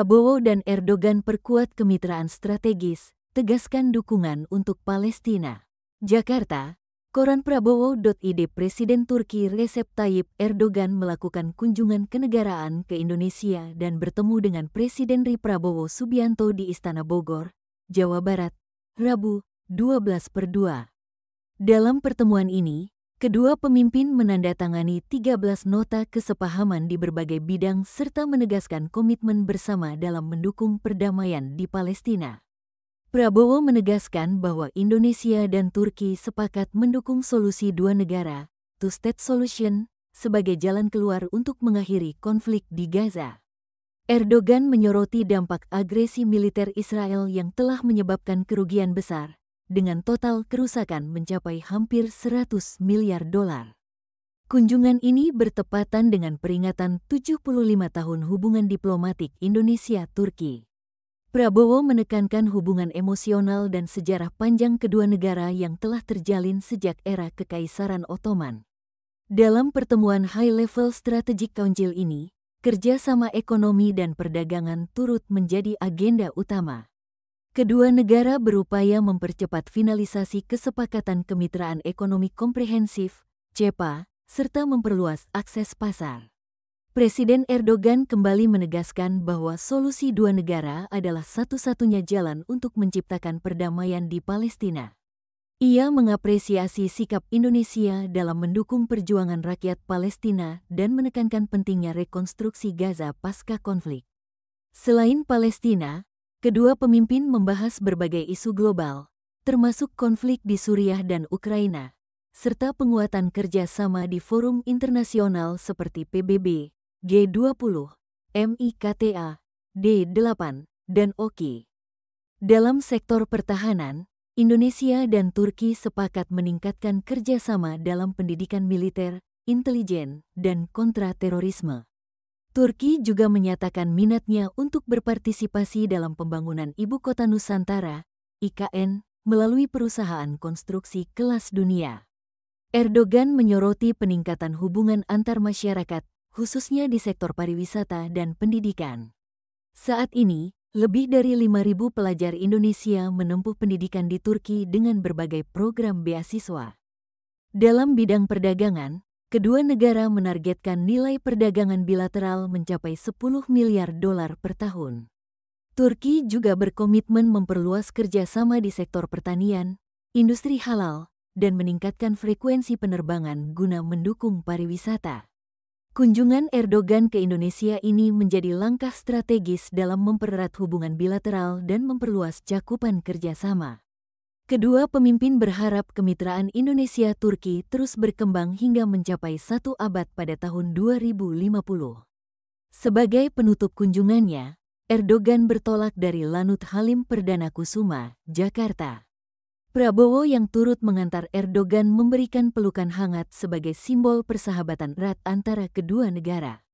Prabowo dan Erdogan perkuat kemitraan strategis, tegaskan dukungan untuk Palestina. Jakarta, Koran Prabowo.id. Presiden Turki Recep Tayyip Erdogan melakukan kunjungan kenegaraan ke Indonesia dan bertemu dengan Presiden Prabowo Subianto di Istana Bogor, Jawa Barat, Rabu, 12/2. Dalam pertemuan ini, kedua pemimpin menandatangani 13 nota kesepahaman di berbagai bidang serta menegaskan komitmen bersama dalam mendukung perdamaian di Palestina. Prabowo menegaskan bahwa Indonesia dan Turki sepakat mendukung solusi dua negara, two-state solution, sebagai jalan keluar untuk mengakhiri konflik di Gaza. Erdogan menyoroti dampak agresi militer Israel yang telah menyebabkan kerugian besar, dengan total kerusakan mencapai hampir 100 miliar dolar. Kunjungan ini bertepatan dengan peringatan 75 tahun hubungan diplomatik Indonesia-Turki. Prabowo menekankan hubungan emosional dan sejarah panjang kedua negara yang telah terjalin sejak era Kekaisaran Ottoman. Dalam pertemuan high-level strategic council ini, kerjasama ekonomi dan perdagangan turut menjadi agenda utama. Kedua negara berupaya mempercepat finalisasi kesepakatan kemitraan ekonomi komprehensif, CEPA, serta memperluas akses pasar. Presiden Erdogan kembali menegaskan bahwa solusi dua negara adalah satu-satunya jalan untuk menciptakan perdamaian di Palestina. Ia mengapresiasi sikap Indonesia dalam mendukung perjuangan rakyat Palestina dan menekankan pentingnya rekonstruksi Gaza pasca konflik. Selain Palestina, kedua pemimpin membahas berbagai isu global, termasuk konflik di Suriah dan Ukraina, serta penguatan kerjasama di forum internasional seperti PBB, G20, MIKTA, D8, dan OKI. Dalam sektor pertahanan, Indonesia dan Turki sepakat meningkatkan kerjasama dalam pendidikan militer, intelijen, dan kontraterorisme. Turki juga menyatakan minatnya untuk berpartisipasi dalam pembangunan Ibu Kota Nusantara, IKN, melalui perusahaan konstruksi kelas dunia. Erdogan menyoroti peningkatan hubungan antar masyarakat, khususnya di sektor pariwisata dan pendidikan. Saat ini, lebih dari 5.000 pelajar Indonesia menempuh pendidikan di Turki dengan berbagai program beasiswa. Dalam bidang perdagangan, kedua negara menargetkan nilai perdagangan bilateral mencapai 10 miliar dolar per tahun. Turki juga berkomitmen memperluas kerjasama di sektor pertanian, industri halal, dan meningkatkan frekuensi penerbangan guna mendukung pariwisata. Kunjungan Erdogan ke Indonesia ini menjadi langkah strategis dalam mempererat hubungan bilateral dan memperluas cakupan kerjasama. Kedua pemimpin berharap kemitraan Indonesia-Turki terus berkembang hingga mencapai 1 abad pada tahun 2050. Sebagai penutup kunjungannya, Erdogan bertolak dari Lanut Halim Perdana Kusuma, Jakarta. Prabowo yang turut mengantar Erdogan memberikan pelukan hangat sebagai simbol persahabatan erat antara kedua negara.